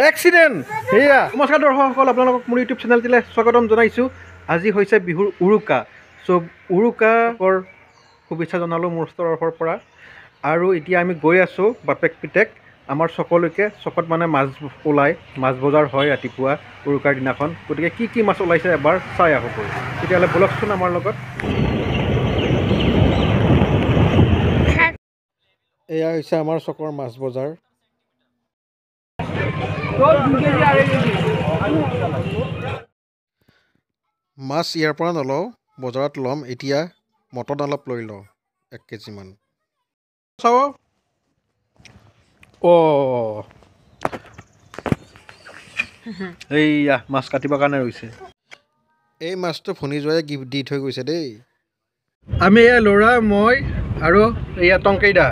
Accident সেয়া নমস্কাৰ দৰ্শকসকল, আপোনালোকক মোৰ ইউটিউব চেনেলটিলৈ স্বাগতম জনাইছোঁ। আজি হৈছে বিহুৰ উৰুকা। চ' উৰুকাৰ শুভেচ্ছা জনালোঁ মোৰ তৰফৰ পৰা। আৰু এতিয়া আমি গৈ আছোঁ বাপেক পিতেক আমাৰ চকলৈকে। চকত মানে মাছ ওলায়, মাছ বজাৰ হয় ৰাতিপুৱা উৰুকাৰ দিনাখন। গতিকে কি মাছ ওলাইছে এবাৰ চাই আহোঁ গৈ। তেতিয়াহ'লে ব'লকচোন আমাৰ লগত। এয়া হৈছে আমাৰ চকৰ মাছ বজাৰ। মাছ ইয়াৰ পৰা নলওঁ, বজাৰত ল'ম। এতিয়া মটন অলপ লৈ লওঁ 1 কেজিমান। চাব এইয়া মাছ কাটিবৰ কাৰণে ৰৈছে। এই মাছটো ভনী যোৱাই গিফ্ট দি থৈ গৈছে দেই। আমি এয়া ল'ৰা, মই আৰু এয়া টংকেইদা,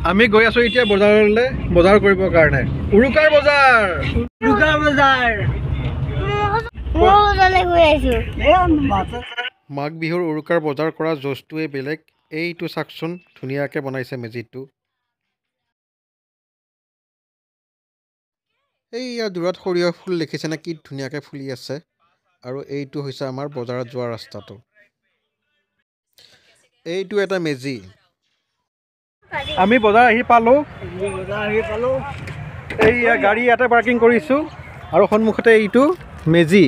আমি গৈ আছোঁ এতিয়া বজাৰলৈ, বজাৰ কৰিবৰ কাৰণে। উৰুকাৰ বজাৰ, মাঘ বিহুৰ উৰুকাৰ বজাৰ কৰা জোচটোৱে বেলেগ। এইটো চাওকচোন, ধুনীয়াকৈ বনাইছে মেজিটো। এইয়া দূৰত সৰিয়হ ফুল দেখিছেনে, কি ধুনীয়াকৈ ফুলি আছে। আৰু এইটো হৈছে আমাৰ বজাৰত যোৱা ৰাস্তাটো। এইটো এটা মেজি। আমি বজাৰ আহি পালোঁ। এইয়া গাড়ী ইয়াতে পাৰ্কিং কৰিছোঁ আৰু সন্মুখতে এইটো মেজি।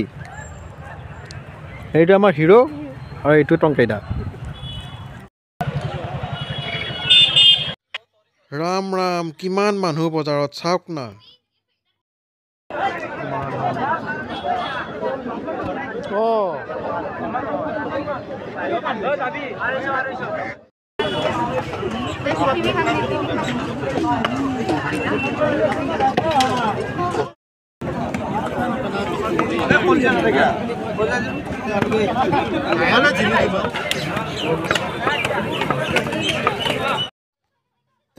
এইটো আমাৰ হিৰো আৰু এইটো টংকেইদা। ৰাম ৰাম, কিমান মানুহ বজাৰত চাওক না।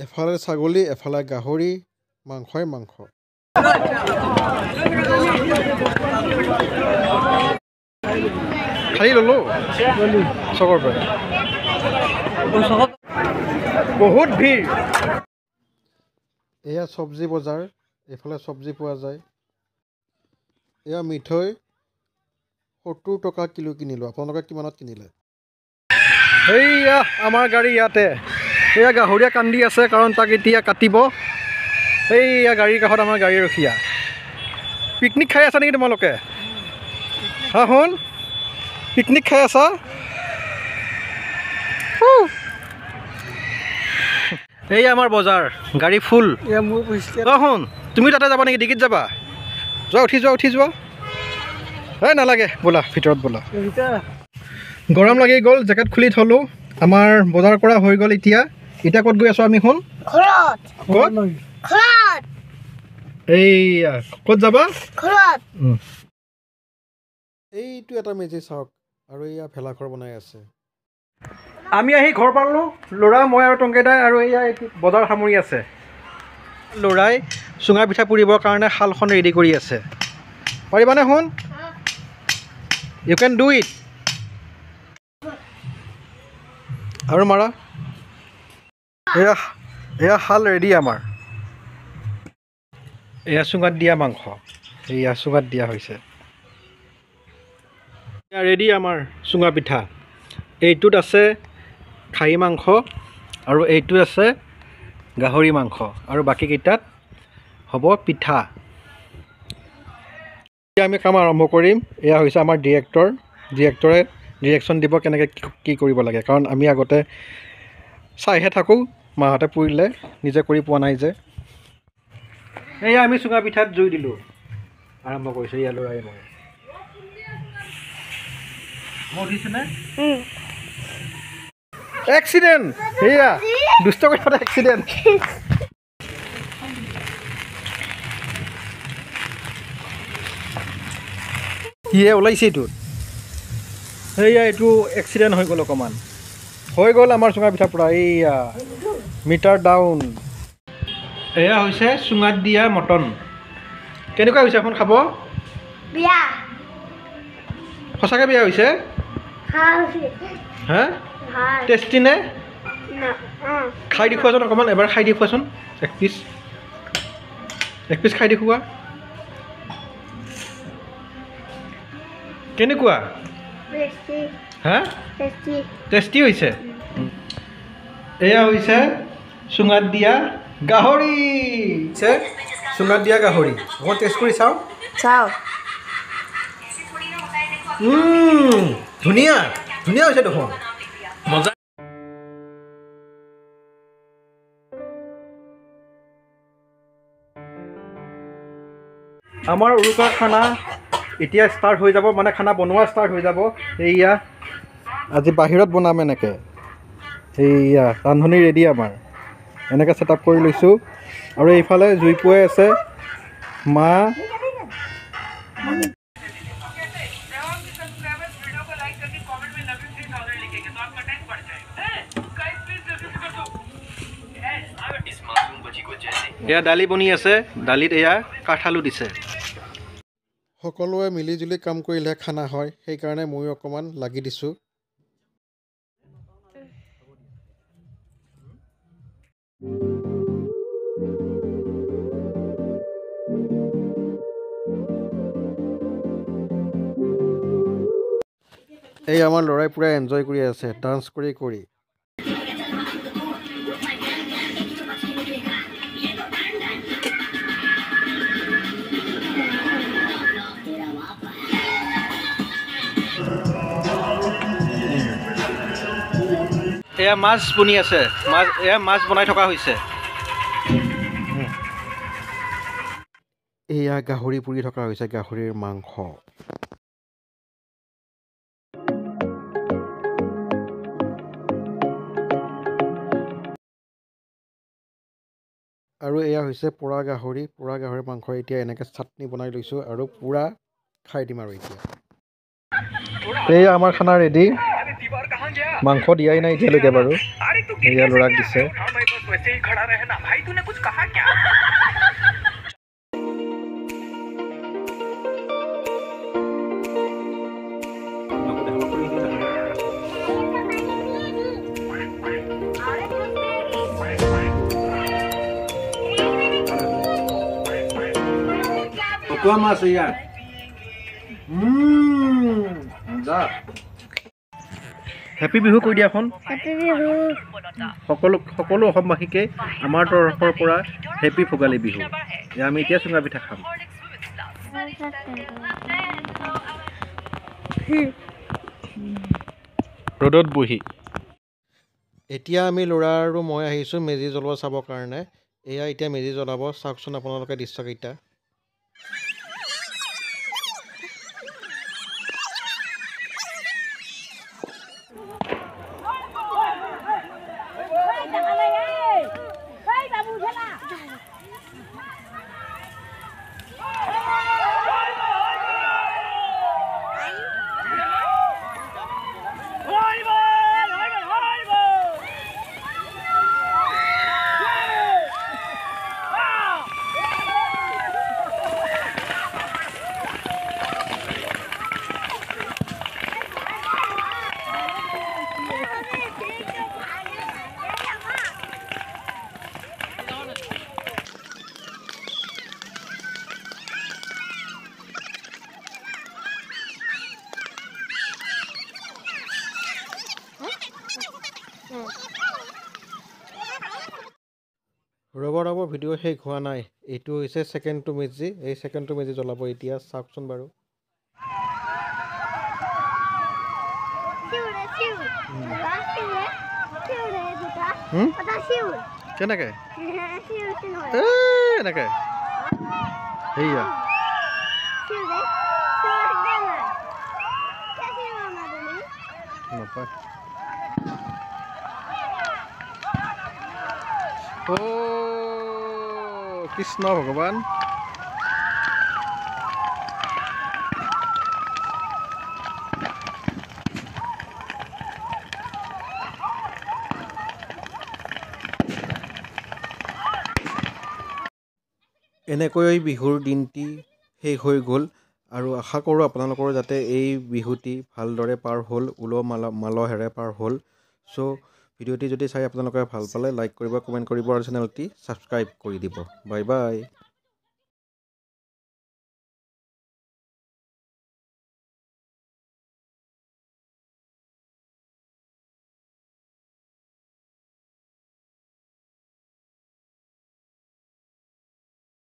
এফালে ছাগলী, এফালে গাহৰি, মাংসই মাংস। খালি ল'লোঁ চকৰ পৰা। বহুত ভিৰ। এয়া চব্জি বজাৰ, এইফালে চব্জি পোৱা যায়। এয়া মিঠৈ 70 টকা কিলো কিনিলোঁ। আপোনালোকে কিমানত কিনিলে? এইয়া আমাৰ গাড়ী ইয়াতে। এয়া গাহৰিয়া কান্দি আছে কাৰণ তাক এতিয়া কাটিব। এইয়া গাড়ীৰ কাষত আমাৰ গাড়ী ৰখীয়া। পিকনিক খাই আছা নেকি তোমালোকে? হা শুন, পিকনিক খাই আছা? এই আমাৰ বজাৰ, গাড়ী ফুল। শুন, তুমি তাতে যাবা নেকি? ডিগিত যাবা? যোৱা, উঠি যোৱা। এই নালাগে, ব'লা ভিতৰত ব'লা। গৰম লাগি গ'ল, জেকেট খুলি থলোঁ। আমাৰ বজাৰ কৰা হৈ গ'ল। এতিয়া ক'ত গৈ আছোঁ আমি? শুন, এইয়া ক'ত যাবা? এইটো এটা মেজি চাওক, আৰু এয়া ভেলাঘৰ বনাই আছে। আমি আহি ঘৰ পালোঁ, ল'ৰা, মই আৰু টংকেইদাই, আৰু এয়া বজাৰ সামৰি আছে। ল'ৰাই চুঙা পিঠা পুৰিবৰ কাৰণে শালখন ৰেডি কৰি আছে। পাৰিবানে শুন? You can do it. আৰু মাৰা। এয়া শাল ৰেডি আমাৰ। এয়া চুঙাত দিয়া মাংস, এয়া চুঙাত দিয়া হৈছে। এয়া ৰেডি আমাৰ চুঙা পিঠা। এইটোত আছে খাহী মাংস আৰু এইটোত আছে গাহৰি মাংস, আৰু বাকীকেইটাত হ'ব পিঠা। এতিয়া আমি কাম আৰম্ভ কৰিম। এয়া হৈছে আমাৰ ডিৰেক্টৰে ডিৰেকশ্যন দিব কেনেকৈ কি কৰিব লাগে, কাৰণ আমি আগতে চাইহে থাকোঁ, মাহঁতে পুৰিলে, নিজে কৰি পোৱা নাই যে। এয়া আমি চুঙা পিঠাত জুই দিলোঁ, আৰম্ভ কৰিছোঁ। এয়া ল'ৰাই মই উঠিছেনে? এক্সিডেণ্ট সেয়া দুষ্ট কৰি থকা এক্সিডেণ্ট। সিয়ে ওলাইছে এইটোত। সেয়া এইটো এক্সিডেণ্ট হৈ গ'ল, অকণমান হৈ গ'ল আমাৰ চুঙা পিঠা পৰা। এইয়া মিটাৰ ডাউন। এয়া হৈছে চুঙাত দিয়া মটন। কেনেকুৱা হৈছে এখন খাব? বিয়া সঁচাকৈ বিয়া হৈছে? হা টেষ্টি নে? খাই দেখুৱাচোন অকণমান এবাৰ খাই দেখুৱাচোন এক পিচ খাই দেখুওৱা কেনেকুৱা হা টেষ্টি হৈছে এয়া হৈছে চুঙাত দিয়া গাহৰি চুঙাত দিয়া গাহৰি অকণ টেষ্ট কৰি চাওঁ ধুনীয়া ধুনীয়া হৈছে দেখোন মজা আমাৰ উৰুকাৰ খানা এতিয়া ষ্টাৰ্ট হৈ যাব মানে খানা বনোৱা ষ্টাৰ্ট হৈ যাব এইয়া আজি বাহিৰত বনাম এনেকৈ এইয়া ৰান্ধনি ৰেডি আমাৰ এনেকৈ ছেট আপ কৰি লৈছোঁ আৰু এইফালে জুই পুৱাই আছে মা এয়া দালি বনি আছে দালিত এয়া কাঠআলু দিছে সকলোৱে মিলিজুলি কাম কৰিলে খানা হয় সেইকাৰণে ময়ো অকণমান লাগি দিছোঁ এই আমাৰ ল'ৰাই পূৰা এনজয় কৰি আছে ডান্স কৰি কৰি এয়া মাছ বনি আছে মাছ বনাই থকা হৈছে এয়া গাহৰি পুৰি থকা হৈছে গাহৰিৰ মাংস আৰু এয়া হৈছে পোৰা গাহৰি মাংস এতিয়া এনেকৈ চাটনি বনাই লৈছোঁ আৰু পূৰা খাই দিম আৰু এতিয়া এয়া আমাৰ খানা ৰেডি মাংস দিয়াই নাই এতিয়ালৈকে বাৰু এয়া ল'ৰাক দিছে ভকুৱা মাছ এয়া হেপী বিহু কৈ দিয়াখন সকলো অসমবাসীকে আমাৰ তৰফৰ পৰা হেপী ভোগালী বিহু আমি এতিয়া চুঙা পিঠা খাম ৰ'দত বহি এতিয়া আমি ল'ৰা আৰু মই আহিছোঁ মেজি জ্বলোৱা চাবৰ কাৰণে এয়া এতিয়া মেজি জ্বলাব চাওকচোন আপোনালোকে দৃশ্যকেইটা ৰ'ব ভিডিঅ' শেষ হোৱা নাই এইটো হৈছে ছেকেণ্ডটো মেজি এই ছেকেণ্ডটো মেজি জ্বলাব এতিয়া চাওকচোন বাৰু কেনেকৈ এনেকৈ সেয়া নাপায় কৃষ্ণ ভগৱান এনেকৈ বিহুৰ দিনটি শেষ হৈ গ'ল আৰু আশা কৰোঁ আপোনালোকৰ যাতে এই বিহুটি ভালদৰে পাৰ হ'ল উলহ মালহেৰে পাৰ হ'ল চ' ভিডিঅ'টি যদি চাই আপোনালোকে ভাল পালে লাইক কৰিব, কমেণ্ট কৰিব আৰু চেনেলটি ছাবস্ক্ৰাইব কৰি দিব। Bye bye.